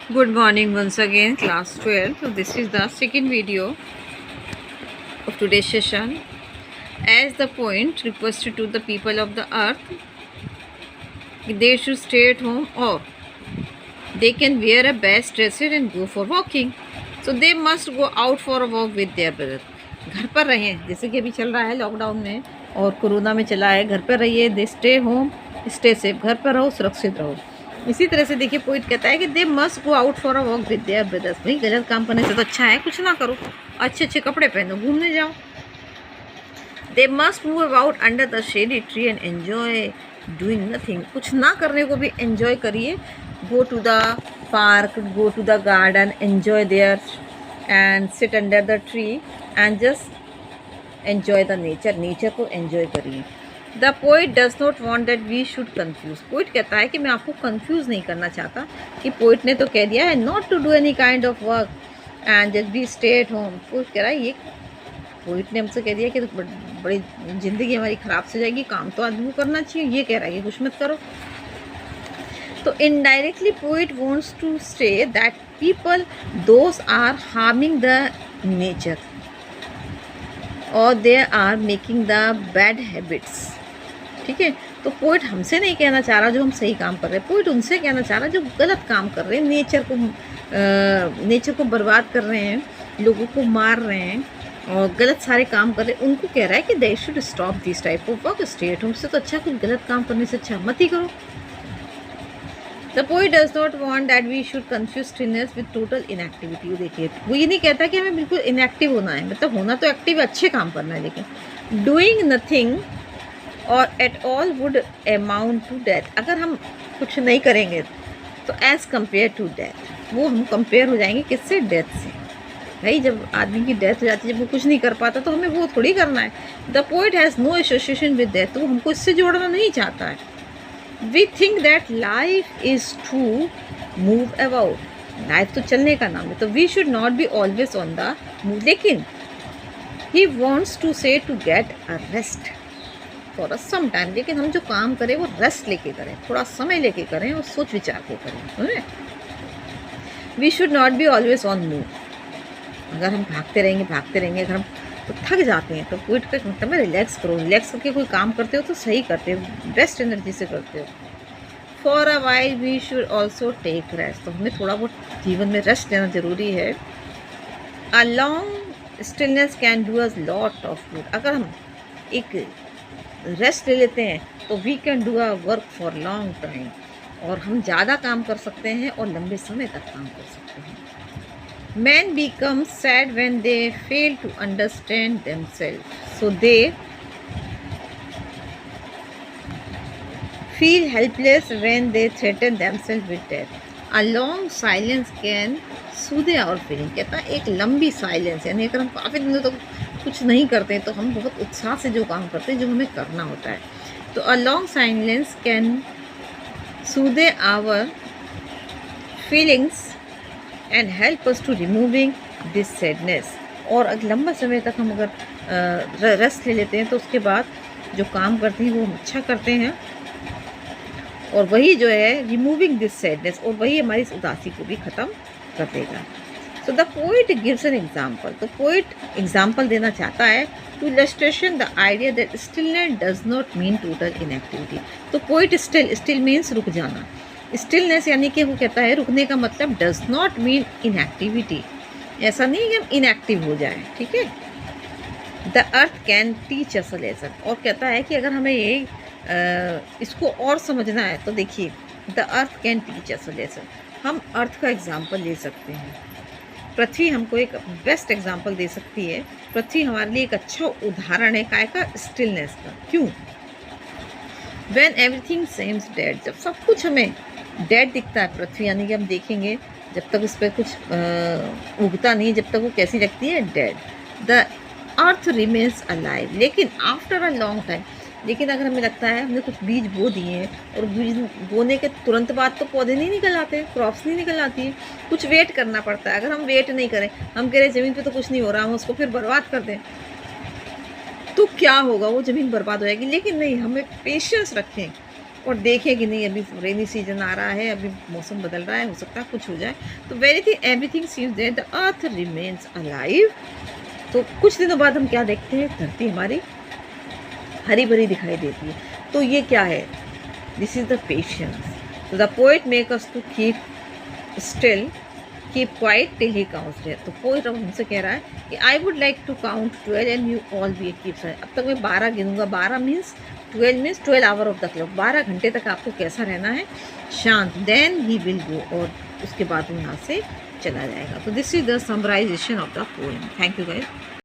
Good morning once again, class 12. So this is the second video of today's session. As the point requested to the people of the earth, they should stay at home or they can wear a best dresses and go for walking. So they must go out for a walk with their brother. घर पर रहें, जैसे कि अभी चल रहा है lockdown में और कोरोना में चला है, घर पर रहिए, they stay home stay safe, घर पर रहो, सुरक्षित रहो। इसी तरह से देखिए पोइट कहता है कि they must go out for a walk with their brothers. भाई गलत काम करने से तो अच्छा है कुछ ना करो, अच्छे अच्छे कपड़े पहनो, घूमने जाओ। They must move about under the shady tree and enjoy doing nothing. कुछ ना करने को भी एन्जॉय करिए। Go to the park, go to the garden, enjoy there and sit under the tree and just enjoy the nature. Nature को enjoy करिए। The poet does not want that we should confuse. Poet कहता है कि मैं आपको confuse नहीं करना चाहता कि पोइट ने तो कह दिया है not to do any kind of work and just be stay at home. Poet कह रहा है ये पोइट ने हमसे कह दिया कि बड़ी ज़िंदगी हमारी ख़राब से जाएगी, काम तो आदमी को करना चाहिए। ये कह रहा है कि कुछ मत करो। तो indirectly poet wants to say that people those are harming the nature और they are making the bad habits. ठीक है, तो पोइट हमसे नहीं कहना चाह रहा जो हम सही काम कर रहे हैं, पोइट उनसे कहना चाह रहा जो गलत काम कर रहे हैं, नेचर को बर्बाद कर रहे हैं, लोगों को मार रहे हैं और गलत सारे काम कर रहे हैं। उनको कह रहा है कि they should stop this type of work, stay at home. से तो अच्छा कुछ गलत काम करने से अच्छा मत ही करो। The poet does not want that we should confuse stillness with total inactivity. देखिए वो ये नहीं कहता कि हमें बिल्कुल इनएक्टिव होना है, मतलब होना तो एक्टिव, अच्छे काम करना है, लेकिन doing nothing or at all would amount to death. अगर हम कुछ नहीं करेंगे तो एज़ कम्पेयर टू डेथ, वो हम कंपेयर हो जाएंगे किससे? डेथ से। भाई जब आदमी की डेथ हो जाती है, जब वो कुछ नहीं कर पाता तो हमें वो थोड़ी करना है। The poet has no association with death, तो वो हमको इससे जोड़ना नहीं चाहता है। We think that life is to move about, life तो चलने का नाम है, तो we should not be always on the move. लेकिन he wants to say to get a rest for some time. लेकिन हम जो काम करें वो रेस्ट लेके करें, थोड़ा समय लेके करें और सोच विचार के करें। We should not be always on move. अगर हम भागते रहेंगे, अगर हम तो थक जाते हैं, तो पोइट का मतलब है रिलैक्स करो। रिलैक्स करके कोई काम करते हो तो सही करते हो, बेस्ट एनर्जी से करते हो। For a while we should also take rest, तो हमें थोड़ा बहुत जीवन में रेस्ट लेना ज़रूरी है। A long stillness can do a lot of good. अगर हम एक रेस्ट ले लेते हैं तो we can do a work for long time, और हम ज़्यादा काम कर सकते हैं और लंबे समय तक काम कर सकते हैं। Men become sad when they fail to understand themselves, so they feel helpless when they threaten themselves with death. A long silence can soothe our feeling। कहता है एक लंबी साइलेंस, यानी अगर हम काफ़ी दिनों तक कुछ नहीं करते हैं तो हम बहुत उत्साह से जो काम करते हैं, जो हमें करना होता है, तो a long silence can soothe our feelings and help us to removing this sadness. और अगर लंबा समय तक हम अगर रेस्ट ले लेते हैं तो उसके बाद जो काम करते हैं वो हम अच्छा करते हैं, और वही जो है रिमूविंग दिस सैडनेस, और वही हमारी इस उदासी को भी ख़त्म कर देगा। So the poet gives an example. तो पोइट एग्जाम्पल देना चाहता है to illustration the idea that stillness does not mean total inactivity. तो पोइट स्टिल मीन्स रुक जाना। स्टिलनेस यानी कि वो कहता है रुकने का मतलब डज नॉट मीन इनएक्टिविटी। ऐसा नहीं कि हम इनएक्टिव हो जाएं। ठीक है, the earth can teach us a lesson. और कहता है कि अगर हमें ये इसको और समझना है तो देखिए the earth can teach us a lesson. हम अर्थ का एग्जाम्पल ले सकते हैं, पृथ्वी हमको एक बेस्ट एग्जाम्पल दे सकती है। पृथ्वी हमारे लिए एक अच्छा उदाहरण है काय का? स्टिलनेस का। क्यों? व्हेन एवरीथिंग सेम्स डेड, जब सब कुछ हमें डेड दिखता है पृथ्वी, यानी कि हम देखेंगे जब तक उस पर कुछ उगता नहीं, जब तक वो कैसी लगती है? Dead. The earth remains alive, लेकिन आफ्टर अ लॉन्ग टाइम। लेकिन अगर हमें लगता है हमने कुछ बीज बो दिए हैं और बीज बोने के तुरंत बाद तो पौधे नहीं निकल आते, क्रॉप्स नहीं निकल आती है, कुछ वेट करना पड़ता है। अगर हम वेट नहीं करें, हम कह रहे ज़मीन पे तो कुछ नहीं हो रहा, हम उसको फिर बर्बाद कर दें, तो क्या होगा? वो ज़मीन बर्बाद हो जाएगी। लेकिन नहीं, हमें पेशेंस रखें और देखें कि नहीं अभी रेनी सीजन आ रहा है, अभी मौसम बदल रहा है, हो सकता है कुछ हो जाए। तो everything seems that the earth remains alive. तो कुछ दिनों बाद हम क्या देखते हैं, धरती हमारी हरी भरी दिखाई देती है। तो ये क्या है, दिस इज द पेशेंस। तो the poet make us to keep still, keep quiet till he counts there. तो पोएट अब हमसे कह रहा है कि I would like to count 12 and you all be keep silent. अब तक मैं 12 गिनूंगा, 12 means 12 hour of the clock, 12 घंटे तक आपको कैसा रहना है, शांत। देन ही विल गो, और उसके बाद वो यहाँ से चला जाएगा। तो this is the summarization of the poem. Thank you guys.